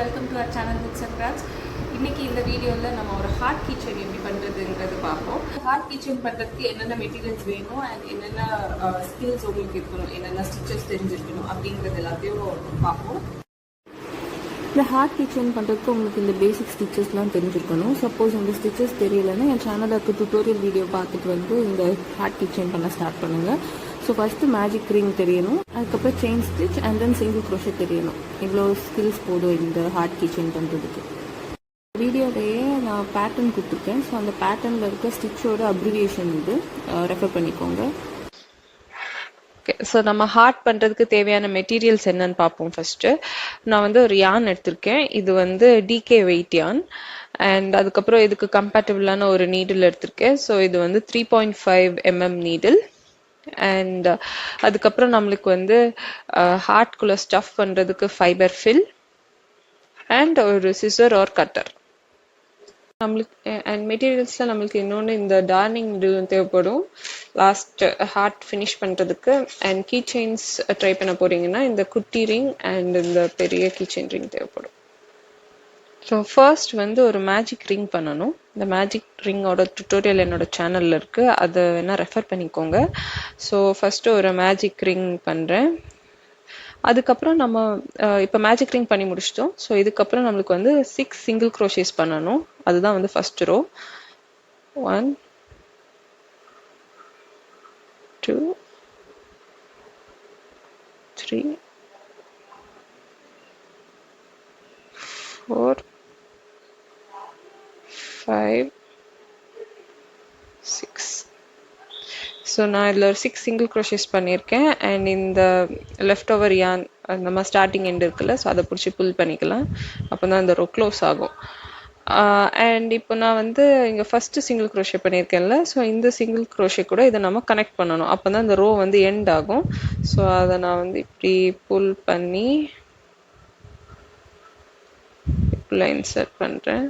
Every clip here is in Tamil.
Welcome to our channel books and crafts. இன்னைக்கு இந்த வீடியோவில் நம்ம ஒரு ஹார்ட் கிச்சன் எப்படி பண்ணுறதுங்கிறது பார்ப்போம். ஹார்ட் கிச்சன் பண்ணுறதுக்கு என்னென்ன மெட்டீரியல்ஸ் வேணும் அண்ட் என்னென்ன ஸ்கில்ஸ் உங்களுக்கு இருக்கணும், என்னென்ன ஸ்டிச்சஸ் தெரிஞ்சிருக்கணும் அப்படிங்கிறது எல்லாத்தையும் பார்ப்போம். இந்த ஹார்ட் கிச்சன் பண்ணுறதுக்கு உங்களுக்கு இந்த பேசிக் ஸ்டிச்சஸ்லாம் தெரிஞ்சிருக்கணும். சப்போஸ் இந்த ஸ்டிச்சஸ் தெரியலைன்னா என் சேனலில் இருக்க டுட்டோரியல் வீடியோ பார்த்துட்டு வந்து இந்த ஹார்ட் கிச்சன் பண்ண ஸ்டார்ட் பண்ணுங்கள். ஸோ ஃபஸ்ட்டு மேஜிக் ரிங் தெரியணும், அதுக்கப்புறம் chain stitch and then single crochet தெரியணும். இவ்வளோ ஸ்கில்ஸ் போதும் இந்த ஹார்ட் கிச்சன் பண்ணுறதுக்கு. வீடியோலேயே நான் பேட்டர்ன் கொடுத்துருக்கேன். ஸோ அந்த பேட்டர்னில் இருக்க ஸ்டிச்சோட அப்ரிவியேஷன் இது ரெஃபர் பண்ணிக்கோங்க. ஓகே, ஸோ நம்ம ஹார்ட் பண்ணுறதுக்கு தேவையான மெட்டீரியல்ஸ் என்னன்னு பார்ப்போம். ஃபஸ்ட்டு நான் வந்து ஒரு யான் எடுத்திருக்கேன். இது வந்து DK வெயிட் யான் அண்ட் அதுக்கப்புறம் இதுக்கு கம்பேட்டபிளான ஒரு நீடில் எடுத்திருக்கேன். ஸோ இது வந்து 3.5 mm நீடில் அண்ட் அதுக்கப்புறம் நம்மளுக்கு வந்து ஹார்ட்குள்ளே ஸ்டஃப் பண்ணுறதுக்கு ஃபைபர் ஃபில் அண்ட் ஒரு சிசர் ஆர் கட்டர் நம்மளுக்கு. அண்ட் மெட்டீரியல்ஸில் நம்மளுக்கு இன்னொன்று இந்த டார்னிங் நீடில் தேவைப்படும் லாஸ்ட் ஹார்ட் ஃபினிஷ் பண்ணுறதுக்கு. அண்ட் கீ செயின்ஸ் ட்ரை பண்ண போகிறீங்கன்னா இந்த குட்டி ரிங் அண்ட் இந்த பெரிய கீ செயின் ரிங் தேவைப்படும். ஸோ ஃபர்ஸ்ட் வந்து ஒரு மேஜிக் ரிங் பண்ணணும். இந்த மேஜிக் ரிங்கோட டுட்டோரியல் என்னோட சேனலில் இருக்குது, அதை வேணால் ரெஃபர் பண்ணிக்கோங்க. ஸோ ஃபஸ்ட்டு ஒரு மேஜிக் ரிங் பண்ணுறேன். அதுக்கப்புறம் நம்ம இப்போ மேஜிக் ரிங் பண்ணி முடிச்சிட்டோம். ஸோ இதுக்கப்புறம் நம்மளுக்கு வந்து 6 சிங்கிள் க்ரோஷேஸ் பண்ணணும். அதுதான் வந்து ஃபர்ஸ்ட் ரோ. 1 2 3 4 5 6. ஸோ நான் இதில் ஒரு 6 சிங்கிள் க்ரோஷேஸ் பண்ணியிருக்கேன். அண்ட் இந்த லெஃப்ட் ஓவர் யான் நம்ம ஸ்டார்டிங் எண்ட் இருக்குல்ல, ஸோ அதை பிடிச்சி புல் பண்ணிக்கலாம். அப்போ தான் இந்த ரோ க்ளோஸ் ஆகும். அண்ட் இப்போ நான் வந்து இங்கே ஃபஸ்ட்டு சிங்கிள் க்ரோஷே பண்ணியிருக்கேன்ல, ஸோ இந்த சிங்கிள் க்ரோஷே கூட இதை நம்ம கனெக்ட் பண்ணணும். அப்போ தான் இந்த ரோ வந்து எண்ட் ஆகும். ஸோ அதை நான் வந்து இப்படி புல் பண்ணி இப்படில இன்சர்ட் பண்ணுறேன்.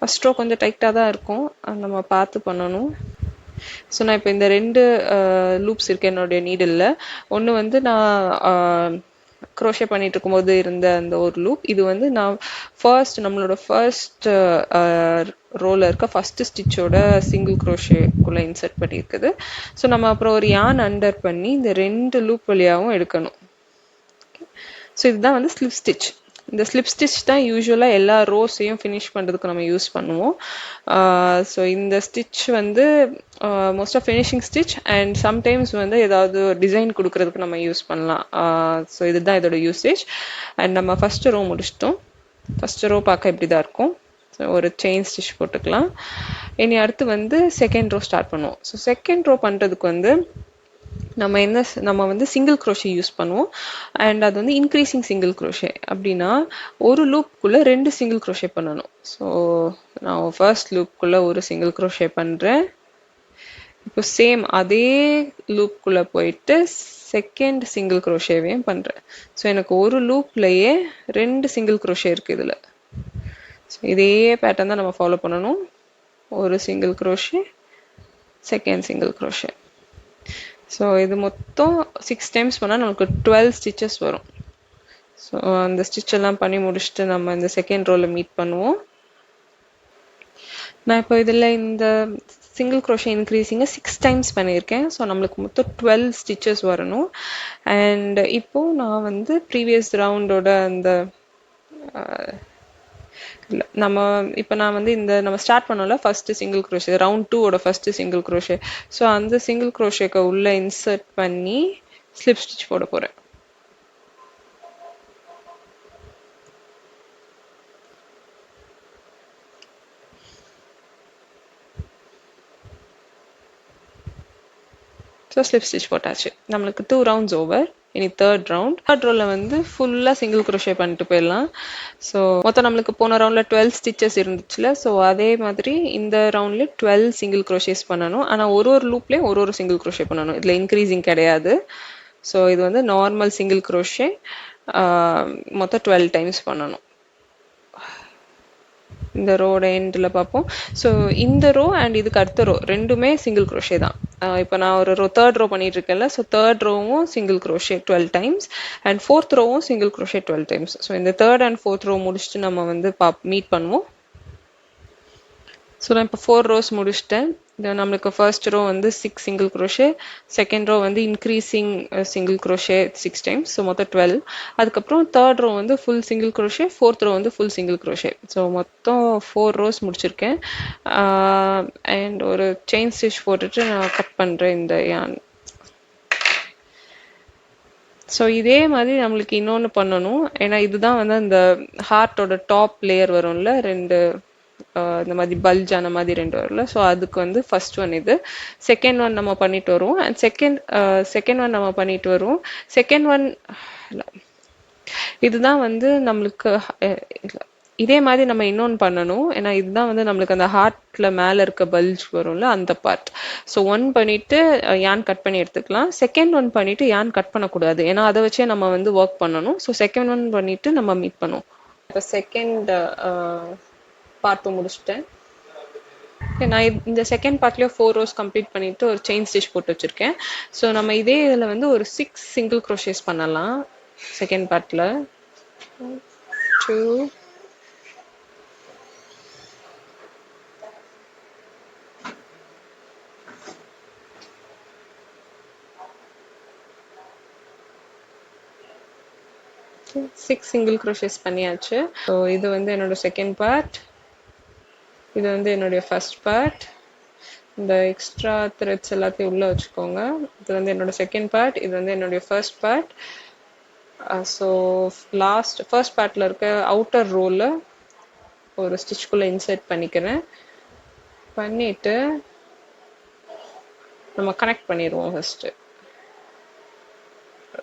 ஃபஸ்ட் ரோ கொஞ்சம் டைட்டாக தான் இருக்கும், நம்ம பார்த்து பண்ணணும். ஸோ நான் இப்போ இந்த 2 லூப்ஸ் இருக்கு என்னுடைய நீடில். ஒன்று வந்து நான் க்ரோஷே பண்ணிட்டு இருக்கும்போது இருந்த அந்த ஒரு லூப். இது வந்து நான் நம்மளோட ஃபர்ஸ்ட் ரோல இருக்க ஃபர்ஸ்ட் ஸ்டிச்சோட சிங்கிள் க்ரோஷேக்குள்ளே இன்சர்ட் பண்ணியிருக்குது. ஸோ நம்ம அப்புறம் ஒரு யான் அண்டர் பண்ணி இந்த 2 லூப் வழியாகவும் எடுக்கணும். ஸோ இதுதான் வந்து ஸ்லிப் ஸ்டிச். இந்த ஸ்லிப் ஸ்டிச் தான் யூஸ்வலாக எல்லா ரோஸையும் ஃபினிஷ் பண்ணுறதுக்கு நம்ம யூஸ் பண்ணுவோம். ஸோ இந்த ஸ்டிச் வந்து மோஸ்ட்டாக ஃபினிஷிங் ஸ்டிச் அண்ட் சம்டைம்ஸ் வந்து ஏதாவது டிசைன் கொடுக்கறதுக்கு நம்ம யூஸ் பண்ணலாம். ஸோ இதுதான் இதோட யூசேஜ். அண்ட் நம்ம ஃபஸ்ட்டு ரோ முடிச்சிட்டோம். ஃபஸ்ட்டு ரோ பார்க்க இப்படி தான் இருக்கும். ஸோ ஒரு செயின் ஸ்டிச் போட்டுக்கலாம். இனி அடுத்து வந்து செகண்ட் ரோ ஸ்டார்ட் பண்ணுவோம். ஸோ செகண்ட் ரோ பண்ணுறதுக்கு வந்து நம்ம வந்து சிங்கிள் க்ரோஷே யூஸ் பண்ணுவோம். அண்ட் அது வந்து இன்க்ரீசிங் சிங்கிள் க்ரோஷே. அப்படின்னா ஒரு லூப்புக்குள்ளே 2 சிங்கிள் க்ரோஷே பண்ணணும். ஸோ நான் ஃபர்ஸ்ட் லூப்புக்குள்ளே ஒரு சிங்கிள் க்ரோஷே பண்ணுறேன். இப்போ சேம் அதே லூப்புக்குள்ளே போயிட்டு செகண்ட் சிங்கிள் க்ரோஷேவையும் பண்ணுறேன். ஸோ எனக்கு ஒரு லூப்லேயே 2 சிங்கிள் க்ரோஷே இருக்குது இதில். ஸோ இதே பேட்டர்ன் தான் நம்ம ஃபாலோ பண்ணணும். ஒரு single crochet, second single crochet. So இது மொத்தம் 6 டைம்ஸ் பண்ணால் நமக்கு 12 ஸ்டிச்சஸ் வரும். ஸோ அந்த ஸ்டிச்செல்லாம் பண்ணி முடிச்சுட்டு நம்ம இந்த செகண்ட் ரோவில் மீட் பண்ணுவோம். நான் இப்போ இதில் இந்த சிங்கிள் க்ரோஷே இன்க்ரீஸிங்கை 6 டைம்ஸ் பண்ணியிருக்கேன். ஸோ நம்மளுக்கு மொத்தம் 12 ஸ்டிச்சஸ் வரணும். அண்ட் இப்போது நான் வந்து ப்ரீவியஸ் ரவுண்டோட அந்த இப்போ நான் வந்து இந்த நம்ம ஸ்டார்ட் பண்ணோம்ல ஃபர்ஸ்ட் சிங்கிள் க்ரோஷே, ரவுண்ட் 2ஓட ஃபர்ஸ்ட் சிங்கிள் க்ரோஷே. ஸோ அந்த சிங்கிள் க்ரோஷேக்கு உள்ள இன்சர்ட் பண்ணி ஸ்லிப் ஸ்டிச் போட போகிறேன். ஸோ ஸ்லிப் ஸ்டிச் போட்டாச்சு. நம்மளுக்கு 2 ரவுண்ட்ஸ் ஓவர். இனி தேர்ட் ரோவில் வந்து ஃபுல்லாக சிங்கிள் க்ரோஷே பண்ணிட்டு போயிடலாம். ஸோ மொத்தம் நம்மளுக்கு போன ரவுண்டில் 12 ஸ்டிச்சஸ் இருந்துச்சுல, ஸோ அதே மாதிரி இந்த ரவுண்ட்லேயும் 12 சிங்கிள் க்ரோஷேஸ் பண்ணணும். ஆனால் ஒரு லூப்லேயும் ஒரு சிங்கிள் க்ரோஷே பண்ணணும். இதில் இன்க்ரீசிங் கிடையாது. ஸோ இது வந்து நார்மல் சிங்கிள் க்ரோஷே. மொத்தம் 12 டைம்ஸ் பண்ணணும். இந்த ரோட எண்டில் பார்ப்போம். ஸோ இந்த ரோ அண்ட் இதுக்கு அடுத்த ரோ ரெண்டுமே சிங்கிள் க்ரோஷே தான். இப்போ நான் ஒரு தேர்ட் ரோ பண்ணிட்டு இருக்கேன்ல, ஸோ தேர்ட் ரோவும் single crochet 12 times and fourth ரோவும் சிங்கிள் க்ரோஷே 12 டைம்ஸ். ஸோ இந்த தேர்ட் அண்ட் ஃபோர்த் ரோ முடிச்சுட்டு நம்ம வந்து மீட் பண்ணுவோம். ஸோ நான் இப்போ 4 ரோஸ் முடிச்சிட்டேன். நம்மளுக்கு ஃபர்ஸ்ட் ரோ வந்து 6 சிங்கிள் க்ரோஷே, செகண்ட் ரோ வந்து increasing single crochet 6 times, so மொத்தம் 12. அதுக்கப்புறம் தேர்ட் ரோ வந்து full single crochet, fourth row வந்து ஃபுல் சிங்கிள் க்ரோஷே. ஸோ மொத்தம் 4 ரோஸ் முடிச்சிருக்கேன். அண்ட் ஒரு செயின் ஸ்டிச் போட்டுட்டு நான் கட் பண்ணுறேன் இந்த யான். ஸோ இதே மாதிரி நம்மளுக்கு இன்னொன்று பண்ணணும். ஏன்னா இதுதான் வந்து அந்த ஹார்ட்டோட டாப் லேயர் வரும்ல, ரெண்டு இந்த மாதிரி பல்ஜ் ஆன மாதிரி ரெண்டு வரும்ல. ஸோ அதுக்கு வந்து ஃபர்ஸ்ட் ஒன் இது, செகண்ட் ஒன் நம்ம பண்ணிட்டு வருவோம். அண்ட் செகண்ட் ஒன் நம்ம பண்ணிட்டு வருவோம். செகண்ட் ஒன் இதுதான் வந்து நம்மளுக்கு இதே மாதிரி நம்ம இன்னொன்று பண்ணணும். ஏன்னா இதுதான் வந்து நம்மளுக்கு அந்த ஹார்ட்ல மேலே இருக்க பல்ஜ் வரும்ல, அந்த பார்ட். ஸோ ஒன் பண்ணிட்டு யான் கட் பண்ணி எடுத்துக்கலாம். செகண்ட் ஒன் பண்ணிட்டு யான் கட் பண்ணக்கூடாது, ஏன்னா அதை வச்சே நம்ம வந்து ஒர்க் பண்ணணும். ஸோ செகண்ட் ஒன் பண்ணிட்டு நம்ம மீட் பண்ணுவோம். இப்போ செகண்ட் பார்ட்டும் முடிச்சிட்டேன். நான் இந்த செகண்ட் பார்ட்லேயும் 4 ரோஸ் கம்ப்ளீட் பண்ணிட்டு ஒரு செயின் ஸ்டிச் போட்டு வச்சிருக்கேன். ஸோ நம்ம இதே இதில் வந்து ஒரு 6 சிங்கிள் க்ரோஷேஸ் பண்ணலாம். செகண்ட் பார்ட்டில் 2 6 சிங்கிள் க்ரோஷேஸ் பண்ணியாச்சு. ஸோ இது வந்து என்னோட செகண்ட் பார்ட், இது வந்து என்னுடைய ஃபர்ஸ்ட் பார்ட். இந்த எக்ஸ்ட்ரா த்ரெட்ஸ் எல்லாத்தையும் உள்ளே வச்சுக்கோங்க. இது வந்து என்னோட செகண்ட் பார்ட், இது வந்து என்னுடைய ஃபர்ஸ்ட் பார்ட். ஸோ ஃபர்ஸ்ட் பார்ட்டில் இருக்க அவுட்டர் ரோவில் ஒரு ஸ்டிச்சுக்குள்ளே இன்சர்ட் பண்ணிக்கிறேன். பண்ணிவிட்டு நம்ம கனெக்ட் பண்ணிடுவோம். ஃபர்ஸ்ட்டு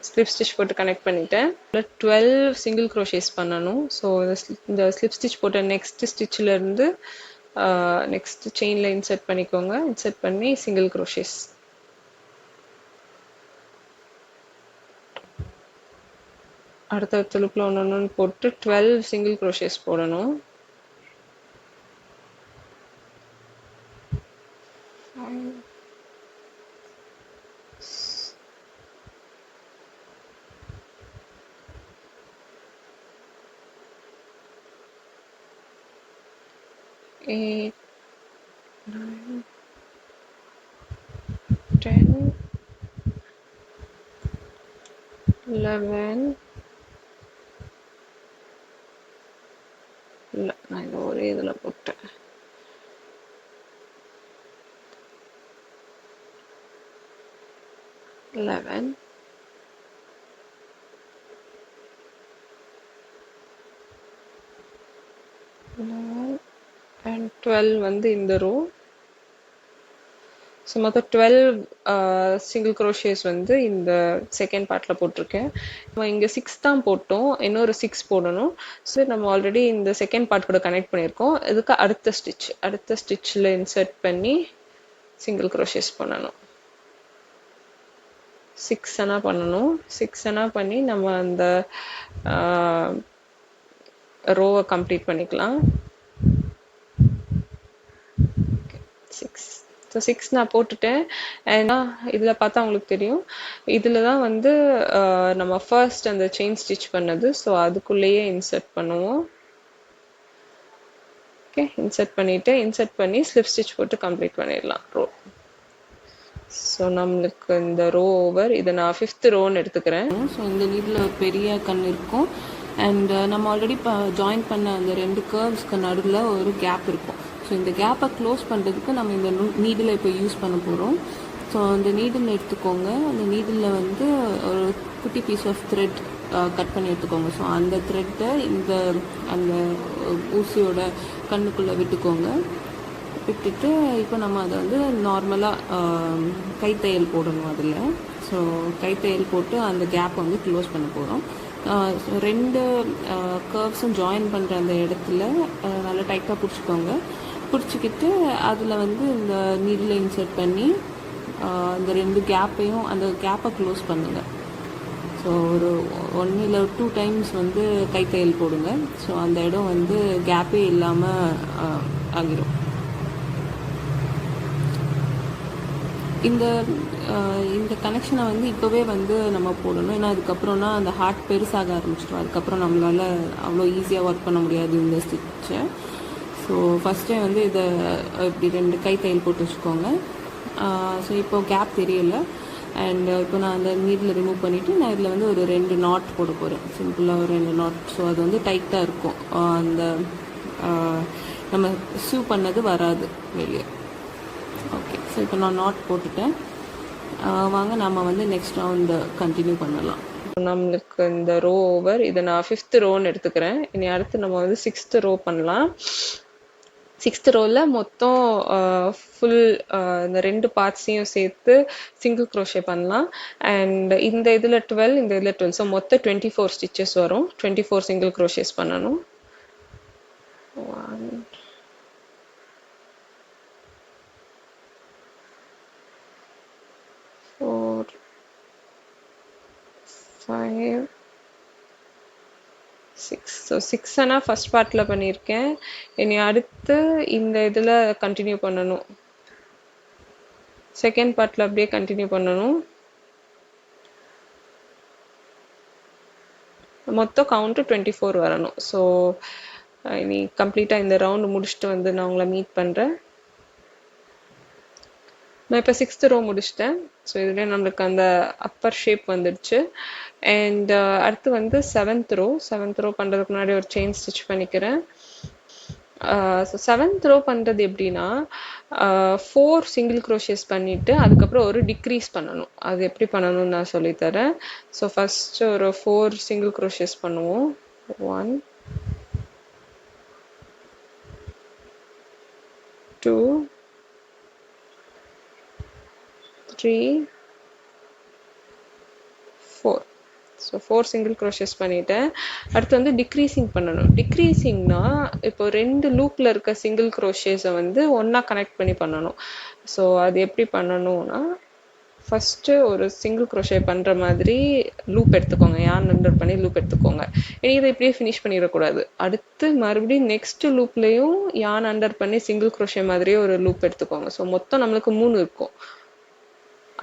ஸ்லிப் ஸ்டிச் போட்டு கனெக்ட் பண்ணிட்டேன். 12 சிங்கிள் க்ரோஷேஸ் பண்ணணும். ஸோ இந்த ஸ்லிப் ஸ்டிச் போட்ட நெக்ஸ்ட் ஸ்டிச்சில் இருந்து நெக்ஸ்ட் செயினில் இன்சர்ட் பண்ணிக்கோங்க. இன்சர்ட் பண்ணி சிங்கிள் க்ரோஷேஸ். அடுத்த லூப்பில் ஒன்று போட்டு 12 சிங்கிள் க்ரோஷேஸ் போடணும். Eight, 9, 10, 11. இல்லை, நான் இந்த ஒரே இதில் போட்டேன். 11, 12 வந்து இந்த ரோ. ஸோ மொத்தம் 12 சிங்கிள் க்ரோஷேஸ் வந்து இந்த செகண்ட் பார்ட்டில் போட்டிருக்கேன். நம்ம இங்கே 6 தான் போட்டோம், இன்னொரு 6 போடணும். ஸோ நம்ம ஆல்ரெடி இந்த செகண்ட் பார்ட் கூட கனெக்ட் பண்ணியிருக்கோம். இதுக்கு அடுத்த ஸ்டிச்சில் இன்சர்ட் பண்ணி சிங்கிள் க்ரோஷேஸ் பண்ணணும். 6 ஆனால் பண்ணணும். 6 ஆனால் பண்ணி நம்ம அந்த ரோவை கம்ப்ளீட் பண்ணிக்கலாம். 6 நான் போட்டுட்டேன். ஏன்னா இதில் பார்த்தா உங்களுக்கு தெரியும், இதில் தான் வந்து நம்ம ஃபர்ஸ்ட் அந்த செயின் ஸ்டிச் பண்ணது. ஸோ அதுக்குள்ளேயே இன்சர்ட் பண்ணுவோம். ஓகே, இன்சர்ட் பண்ணி ஸ்லிப் ஸ்டிச் போட்டு கம்ப்ளீட் பண்ணிடலாம் ரோ. ஸோ நம்மளுக்கு இந்த ரோ ஓவர். இதை நான் 5th ரோன்னு எடுத்துக்கிறேன். ஸோ இந்த நீடில் ஒரு பெரிய கண் இருக்கும். அண்ட் நம்ம ஆல்ரெடி ஜாயின் பண்ண அந்த 2 கர்வ்ஸ்க்கு நடுவில் ஒரு கேப் இருக்கும். ஸோ இந்த கேப்பை க்ளோஸ் பண்ணுறதுக்கு நம்ம இந்த நீடில் இப்போ யூஸ் பண்ண போகிறோம். ஸோ அந்த நீடில் எடுத்துக்கோங்க. அந்த நீடில் வந்து ஒரு குட்டி பீஸ் ஆஃப் த்ரெட் கட் பண்ணி எடுத்துக்கோங்க. ஸோ அந்த த்ரெட்டை அந்த ஊசியோட கண்ணுக்குள்ளே விட்டுக்கோங்க. விட்டுட்டு இப்போ நம்ம அதை வந்து நார்மலாக கைத்தையல் போடணும் அதில். ஸோ கைத்தையல் போட்டு அந்த கேப்பை வந்து க்ளோஸ் பண்ண போகிறோம். 2 கர்வ்ஸும் ஜாயின் பண்ணுற அந்த இடத்துல நல்லா டைட்டாக பிடிச்சிக்கோங்க. பிடிச்சிக்கிட்டு அதில் வந்து இந்த நீடில் இன்சர்ட் பண்ணி இந்த 2 கேப்பையும் அந்த கேப்பை க்ளோஸ் பண்ணுங்கள். ஸோ ஸோ ஒரு 1 இல்லை 2 டைம்ஸ் வந்து கை தையல் போடுங்க. ஸோ அந்த இடம் வந்து கேப்பே இல்லாமல் ஆகிடும். இந்த இந்த கனெக்ஷனை வந்து இப்போவே வந்து நம்ம போடணும். ஏன்னா அதுக்கப்புறம்னா அந்த ஹார்ட் பெருசாக ஆரம்பிச்சிடும். அதுக்கப்புறம் நம்மளால் அவ்வளோ ஈஸியாக ஒர்க் பண்ண முடியாது இந்த ஸ்டிச்சை. ஸோ ஃபஸ்ட்டே வந்து இதை இப்படி 2 கை தையல் போட்டு வச்சுக்கோங்க. ஸோ இப்போ கேப் தெரியல. அண்ட் இப்போ நான் அந்த நீடில் ரிமூவ் பண்ணிவிட்டு நான் இதில் வந்து ஒரு 2 நாட் போட போகிறேன். சிம்பிளாக ஒரு 2 நாட். ஸோ அது வந்து டைட்டாக இருக்கும். அந்த நம்ம ஷூ பண்ணது வராது வெளியே. ஓகே, ஸோ இப்போ நான் நாட் போட்டுட்டேன். வாங்க நம்ம வந்து நெக்ஸ்ட் ரவுண்ட் கண்டினியூ பண்ணலாம். நம்மளுக்கு இந்த ரோ ஓவர், இதை நான் 5th ரோன்னு எடுத்துக்கிறேன். இனி அடுத்து நம்ம வந்து 6th ரோ பண்ணலாம். 6th ரோவில் மொத்தம் ஃபுல் இந்த 2 பார்ட்ஸையும் சேர்த்து சிங்கிள் க்ரோஷே பண்ணலாம். அண்ட் இந்த இதில் 12, இந்த இதில் 12. ஸோ மொத்தம் 24 ஸ்டிச்சஸ் வரும். 24 சிங்கிள் க்ரோஷேஸ் பண்ணணும். 1 4 5 6. ஸோ 6 ஆனால் ஃபஸ்ட் பார்ட்டில் பண்ணியிருக்கேன். இனி அடுத்து இந்த இதில் கண்டினியூ பண்ணணும். செகண்ட் பார்ட்டில் அப்படியே கண்டினியூ பண்ணணும். மொத்தம் கவுண்ட்டு 24 வரணும். ஸோ இனி கம்ப்ளீட்டாக இந்த ரவுண்டு முடிச்சுட்டு வந்து நான் உங்களை மீட் பண்ணுறேன். நான் இப்போ 6th ரோ முடிச்சிட்டேன். ஸோ இதுலேயே நம்மளுக்கு அந்த அப்பர் ஷேப் வந்துடுச்சு. அண்ட் அடுத்து வந்து 7th ரோ. 7th ரோ பண்ணுறதுக்கு முன்னாடி ஒரு செயின் ஸ்டிச் பண்ணிக்கிறேன். ஸோ 7th ரோ பண்ணுறது எப்படின்னா 4 சிங்கிள் க்ரோஷேஸ் பண்ணிவிட்டு அதுக்கப்புறம் ஒரு டிக்ரீஸ் பண்ணணும். அது எப்படி பண்ணணும்னு நான் சொல்லித்தரேன். ஸோ ஃபஸ்ட்டு ஒரு 4 சிங்கிள் க்ரோஷேஸ் பண்ணுவோம். 1 2 3 4. ஸோ 4 சிங்கிள் க்ரோஷேஸ் பண்ணிட்டேன். அடுத்து வந்து டிக்ரீசிங் பண்ணணும். டிக்ரீசிங்னா இப்போ 2 லூப்பில் இருக்க சிங்கிள் க்ரோஷேஸை வந்து ஒன்றா கனெக்ட் பண்ணி பண்ணணும். ஸோ அது எப்படி பண்ணணும்னா ஃபஸ்ட்டு ஒரு சிங்கிள் க்ரோஷே பண்ணுற மாதிரி லூப் எடுத்துக்கோங்க. யான் அண்டர் பண்ணி லூப் எடுத்துக்கோங்க. இனி இதை இப்படியே ஃபினிஷ் பண்ணிடக்கூடாது. அடுத்து மறுபடியும் நெக்ஸ்ட் லூப்லேயும் யான் அண்டர் பண்ணி சிங்கிள் க்ரோஷே மாதிரியே ஒரு லூப் எடுத்துக்கோங்க. ஸோ மொத்தம் நம்மளுக்கு 3 இருக்கும்.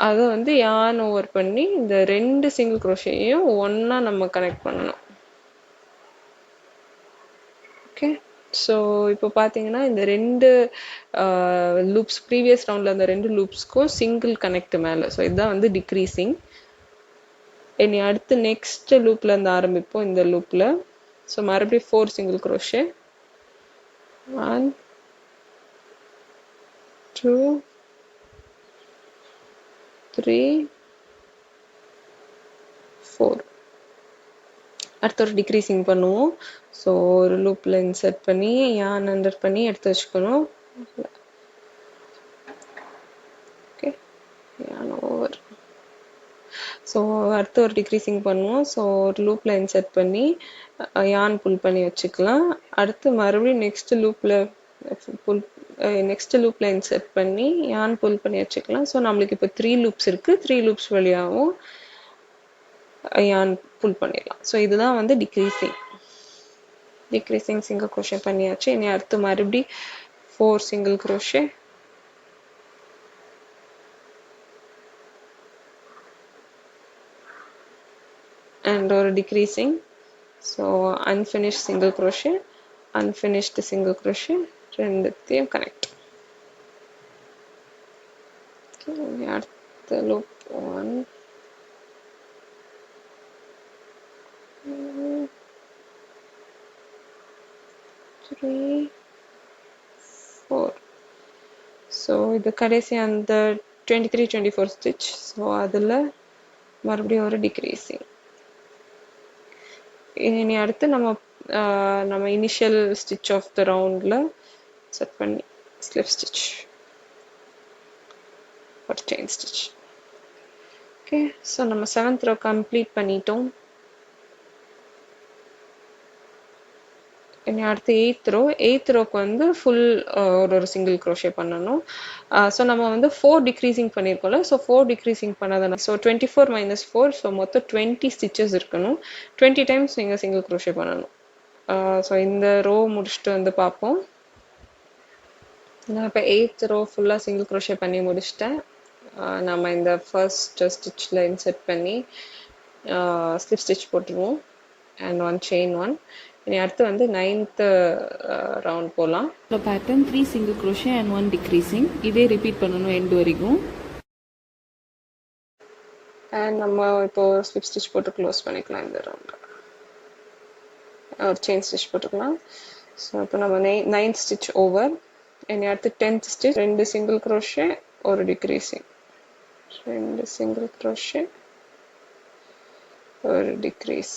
அதை வந்து யான் ஓவர் பண்ணி இந்த 2 சிங்கிள் க்ரோஷேயும் ஒன்றா நம்ம கனெக்ட் பண்ணணும். ஓகே, ஸோ இப்போ பார்த்தீங்கன்னா இந்த 2 லூப்ஸ், ப்ரீவியஸ் ரவுண்டில் அந்த 2 லூப்ஸ்க்கும் சிங்கிள் கனெக்ட் மேலே. ஸோ இதுதான் வந்து டிக்ரீசிங். இனி அடுத்து நெக்ஸ்ட் லூப்பில் இருந்து ஆரம்பிப்போம். இந்த லூப்பில் ஸோ மறுபடியும் 4 சிங்கிள் க்ரோஷே. 1 2 3 4. அடுத்து ஒரு டிக்ரீசிங் பண்ணுவோம். ஸோ ஒரு லூப்பில் இன்சர்ட் பண்ணி யான் அண்டர் பண்ணி எடுத்து வச்சுக்கணும். ஓகே, யான் ஓவர். ஸோ அடுத்து ஒரு டிக்ரீசிங் பண்ணுவோம். ஸோ ஒரு லூப்பில் இன்சர்ட் பண்ணி யான் புல் பண்ணி வச்சுக்கலாம். அடுத்து மறுபடியும் நெக்ஸ்ட் லூப்பில் இன்சர்ட் பண்ணி யான் புல் பண்ணி வச்சுக்கலாம். ஸோ நம்மளுக்கு இப்போ 3 லூப்ஸ் இருக்குது. 3 லூப்ஸ் வழியாகவும் யான் புல் பண்ணிடலாம். ஸோ இதுதான் வந்து டிக்ரீசிங் சிங்கிள் க்ரோஷே பண்ணியாச்சு. இனி அடுத்து மறுபடி 4 சிங்கிள் க்ரோஷே. அண்ட் ஒரு decreasing. So unfinished single crochet, unfinished single crochet, ரெண்டுத்தையும் கனெக்ட். அடுத்த லூப் 1 3 4. ஸோ இது கடைசி அந்த 23-24 ஸ்டிச். ஸோ அதில் மறுபடியும் ஒரு டிக்ரீசிங். இனி அடுத்து நம்ம இனிஷியல் ஸ்டிச் ஆஃப் த ரவுண்டில் செட் பண்ணி ஸ்லிப் ஸ்டிச், ஒரு செயின் ஸ்டிச். ஓகே, ஸோ நம்ம 7th ரோ கம்ப்ளீட் பண்ணிட்டோம். இனி அடுத்து எயித் ரோக்கு வந்து ஃபுல் ஒரு சிங்கிள் க்ரோஷே பண்ணணும். ஸோ நம்ம வந்து 4 டிக்ரீசிங் பண்ணியிருக்கோம்ல, ஸோ 4 டிக்ரீசிங் பண்ணாதான் ஸோ 24 - 4 ஸோ மொத்தம் 20 ஸ்டிச்சஸ் இருக்கணும். 20 டைம்ஸ் நீங்கள் சிங்கிள் க்ரோஷே பண்ணணும். ஸோ இந்த ரோ முடிச்சுட்டு வந்து பார்ப்போம். நான் இப்போ எயித் ரோ ஃபுல்லாக சிங்கிள் க்ரோஷே பண்ணி முடிச்சிட்டேன். நம்ம இந்த ஃபர்ஸ்ட் ஸ்டிச்சில் இன்செர்ட் பண்ணி ஸ்லிப் ஸ்டிச் போட்டுருவோம் அண்ட் ஒன் செயின் ஒன். இனி அடுத்து வந்து 9th ரவுண்ட் போகலாம். இந்த pattern 3 single crochet and 1 decreasing, இதே ரிப்பீட் பண்ணணும் எண்டு வரைக்கும். அண்ட் நம்ம இப்போ ஸ்லிப் ஸ்டிச் போட்டு க்ளோஸ் பண்ணிக்கலாம். இந்த ரவுண்ட் ஒரு செயின் ஸ்டிச் போட்டுக்கலாம். ஸோ இப்போ நம்ம 9th ஸ்டிச் ஓவர். இனி அடுத்து 10th ஸ்டிச் 2 சிங்கிள் க்ரோஷே ஒரு டிக்ரீசிங், 2 சிங்கிள் க்ரோஷே ஒரு டிக்ரீஸ்.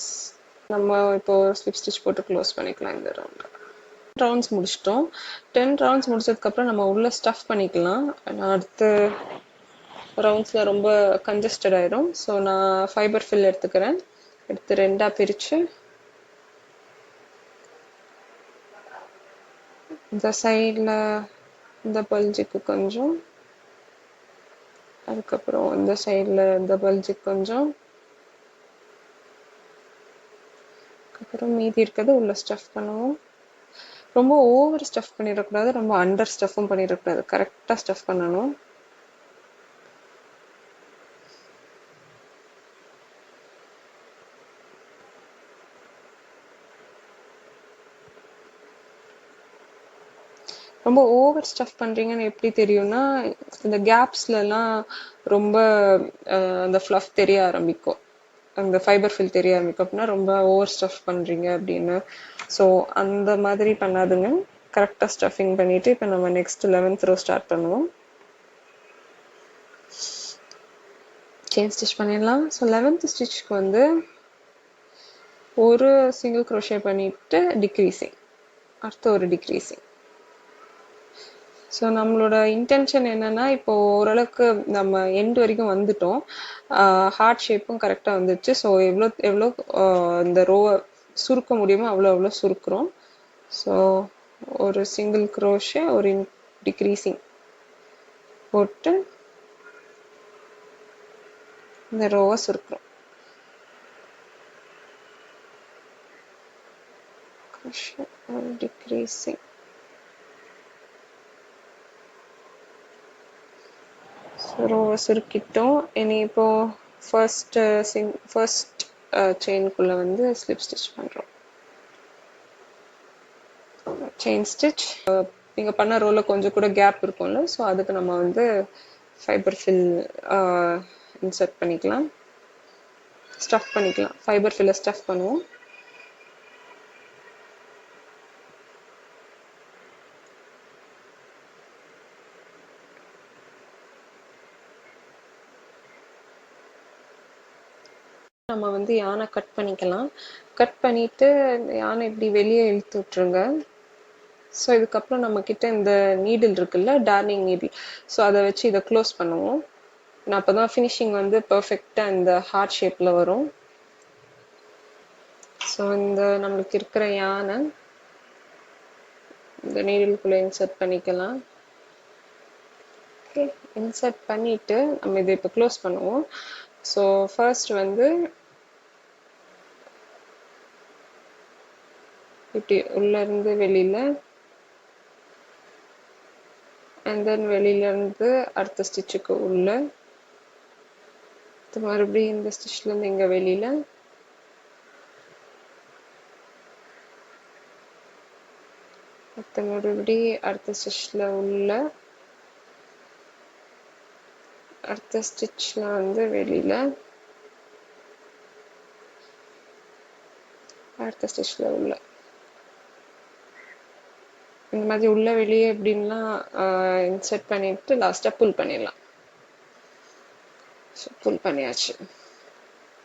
நம்ம இப்போ ஸ்லிப் ஸ்டிச் போட்டு க்ளோஸ் பண்ணிக்கலாம். இந்த ரவுண்ட்ஸ் முடிச்சிட்டோம். 10 ரவுண்ட்ஸ் முடிச்சதுக்கப்புறம் நம்ம உள்ள ஸ்டஃப் பண்ணிக்கலாம். அடுத்த ரவுண்ட்ஸில் ரொம்ப கன்ஜஸ்டட் ஆயிரும். ஸோ நான் ஃபைபர் ஃபில் எடுத்துக்கிறேன். எடுத்து 2ஆக பிரித்து இந்த சைடில் இந்த பல்ஜுக்கு கொஞ்சம், அதுக்கப்புறம் இந்த சைடில் இந்த பல்ஜுக்கு கொஞ்சம், அப்புறம் மீதி இருக்கிறது உள்ள ஸ்டஃப் பண்ணுவோம். ரொம்ப ஓவர் ஸ்டஃப் பண்ணிடக்கூடாது, ரொம்ப அண்டர் ஸ்டஃப்பும் பண்ணிடக்கூடாது, கரெக்டாக ஸ்டஃப் பண்ணணும். ரொம்ப ஓவர் ஸ்டஃப் பண்ணுறீங்கன்னு எப்படி தெரியும்னா, இந்த கேப்ஸ்லலாம் ரொம்ப அந்த ஃப்ளஃப் தெரிய ஆரம்பிக்கும், அந்த ஃபைபர் ஃபில் தெரிய ஆரம்பிக்கும். அப்படின்னா ரொம்ப ஓவர் ஸ்டஃப் பண்ணுறீங்க அப்படின்னு. ஸோ அந்த மாதிரி பண்ணாதுங்க, கரெக்டாக ஸ்டஃபிங் பண்ணிவிட்டு இப்போ நம்ம நெக்ஸ்ட் 11th ரோ ஸ்டார்ட் பண்ணுவோம். செயின் ஸ்டிச் பண்ணிடலாம். ஸோ 11th ஸ்டிச்சுக்கு வந்து ஒரு சிங்கிள் க்ரோஷே பண்ணிவிட்டு டிக்ரீசிங், அடுத்து ஒரு டிக்ரீசிங். ஸோ நம்மளோட இன்டென்ஷன் என்னென்னா, இப்போது ஓரளவுக்கு நம்ம எண்டு வரைக்கும் வந்துட்டோம், ஹார்ட் ஷேப்பும் கரெக்டாக வந்துடுச்சு. ஸோ எவ்வளோ இந்த ரோவை சுருக்க முடியுமோ அவ்வளோ சுருக்குறோம். ஸோ ஒரு சிங்கிள் க்ரோஷே ஒரு டிக்ரீசிங் போட்டு இந்த ரோவை சுருக்குறோம். ஒரு டிக்ரீசிங், ரோவை சுருக்கிட்டோம். இனி இப்போ ஃபர்ஸ்ட் செயின்குள்ளே வந்து ஸ்லிப் ஸ்டிச் பண்ணுறோம். செயின் ஸ்டிச் நீங்கள் பண்ண ரோவில் கொஞ்சம் கூட கேப் இருக்கும்ல, ஸோ அதுக்கு நம்ம வந்து ஃபைபர் ஃபில் இன்சர்ட் பண்ணிக்கலாம், ஸ்டஃப் பண்ணிக்கலாம். ஃபைபர் ஃபில்லை ஸ்டஃப் பண்ணுவோம். நம்ம வந்து யானை கட் பண்ணிக்கலாம். கட் பண்ணிவிட்டு யானை இப்படி வெளியே இழுத்து விட்டுருங்க. ஸோ இதுக்கப்புறம் நம்மக்கிட்ட இந்த நீடில் இருக்குல்ல, டார்னிங் நீடில், ஸோ அதை வச்சு இதை க்ளோஸ் பண்ணுவோம். நான் அப்போ தான் ஃபினிஷிங் வந்து பர்ஃபெக்டாக இந்த ஹார்ட் ஷேப்பில் வரும். ஸோ இந்த நம்மளுக்கு இருக்கிற யானை இந்த நீடிலுக்குள்ளே இன்சர்ட் பண்ணிக்கலாம். ஓகே, இன்சர்ட் பண்ணிவிட்டு நம்ம இதை இப்போ க்ளோஸ் பண்ணுவோம். ஸோ ஃபர்ஸ்ட் வந்து இப்படி உள்ளேருந்து வெளியில், அண்ட் தென் வெளியிலேருந்து அடுத்த ஸ்டிச்சுக்கு உள்ள, மறுபடியும் இந்த ஸ்டிச்லேருந்து இங்கே வெளியில், மறுபடி அடுத்த ஸ்டிச்சில் உள்ள, அடுத்த ஸ்டிச்சில் வந்து வெளியில், அடுத்த ஸ்டிச்சில் உள்ள, இந்த மாதிரி உள்ள வெளியே எப்படின்லாம் இன்சர்ட் பண்ணிட்டு லாஸ்ட்டாக புல் பண்ணிடலாம். ஸோ புல் பண்ணியாச்சு.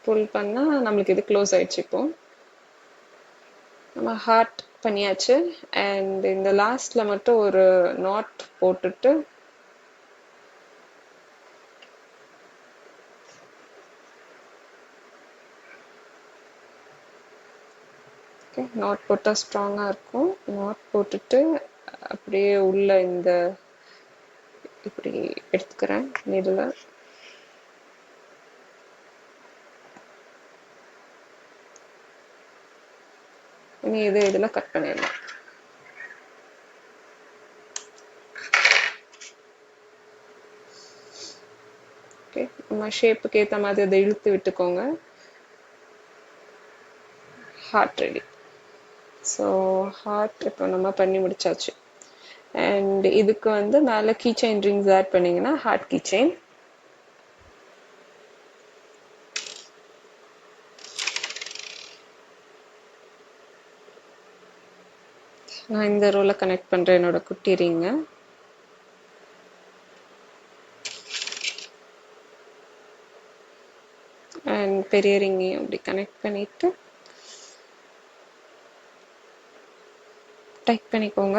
புல் பண்ணால் நம்மளுக்கு இது க்ளோஸ் ஆயிடுச்சு. இப்போ நம்ம ஹார்ட் பண்ணியாச்சு. அண்ட் இந்த லாஸ்ட்டில் மட்டும் ஒரு நாட் போட்டுட்டு ஓகே, நாட் போட்டால் ஸ்ட்ராங்காக இருக்கும். நாட் போட்டுட்டு அப்படியே உள்ள இந்த இப்படி எடுத்துக்கிறேன் நீடில். இனி இதில் கட் பண்ணிடலாம். ஓகே, நம்ம ஷேப்புக்கு ஏற்ற மாதிரி அதை இழுத்து விட்டுக்கோங்க. Heart ready. ஸோ ஹார்ட் இப்போ நம்ம பண்ணி முடிச்சாச்சு. அண்ட் இதுக்கு வந்து மேலே கீ செயின் ரிங்ஸ் ஆட் பண்ணிங்கன்னா ஹார்ட் கீ செயின். நான் இந்த ரோல கனெக்ட் பண்ணுறேன் என்னோட குட்டி ரிங்க. அண்ட் பெரிய ரிங்கையும் அப்படி கனெக்ட் பண்ணிட்டு டைட் பண்ணிக்கோங்க.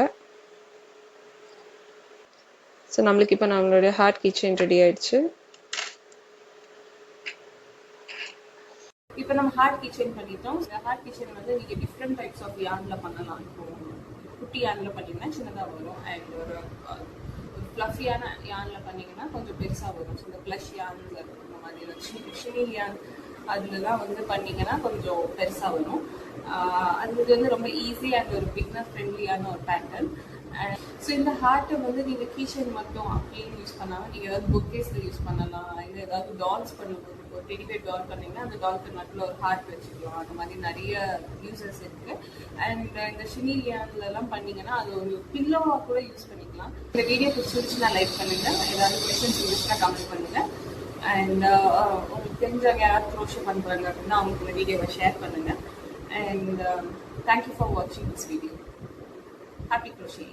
ஸோ நம்மளுக்கு இப்போ நம்மளுடைய ஹார்ட் கீ செயின் ரெடி ஆயிடுச்சு. இப்போ நம்ம ஹார்ட் கிச்சன் பண்ணிட்டோம். ஹார்ட் கிச்சன் வந்து நீங்கள் டிஃப்ரெண்ட் டைப்ஸ் ஆஃப் யார்னில் பண்ணலாம். இப்போ குட்டி யார்னில் பண்ணிங்கன்னா சின்னதாக வரும். அண்ட் ஒரு ஃப்ளஃபியான யார்னில் பண்ணிங்கன்னா கொஞ்சம் பெருசாக வரும். ஸோ இந்த ப்ளஷ் யார்னில் இருக்கிற மாதிரி ஷினி யார்ன் அதுலலாம் வந்து பண்ணிங்கன்னா கொஞ்சம் பெருசாக வரும். அது வந்து ரொம்ப ஈஸி அண்ட் ஒரு பிக்னர் ஃப்ரெண்ட்லியான ஒரு பேட்டர்ன். ஸோ இந்த ஹார்ட்டை வந்து நீங்கள் கீச்சன் மட்டும் அப்படின்னு யூஸ் பண்ணாமல் நீங்கள் ஏதாவது புக்கேஸில் யூஸ் பண்ணலாம். இல்லை ஏதாவது டால்ஸ் பண்ணும்போது ஒரு டெடிகேட் டால் பண்ணிங்கன்னா அந்த டால்க்கு நட்டில் ஒரு ஹார்ட் வச்சுக்கலாம். அந்த மாதிரி நிறைய யூசஸ் இருக்குது. அண்ட் இந்த ஷினிலியான்லாம் பண்ணிங்கன்னா அது ஒரு பில்லோவாக கூட யூஸ் பண்ணிக்கலாம். இந்த வீடியோ பிடிச்சிருந்துச்சுன்னா லைக் பண்ணுங்கள். ஏதாவது கொஸ்டின்ஸ் இருந்துச்சுன்னா கமெண்ட் பண்ணுங்கள். அண்ட் உங்களுக்கு தெரிஞ்சவங்க யாராவது க்ரோஷே பண்ணுறாங்க அப்படின்னா அவங்களுக்கு இந்த வீடியோவை ஷேர் பண்ணுங்கள். அண்ட் தேங்க்யூ ஃபார் வாட்சிங் திஸ் வீடியோ. Happy crochet.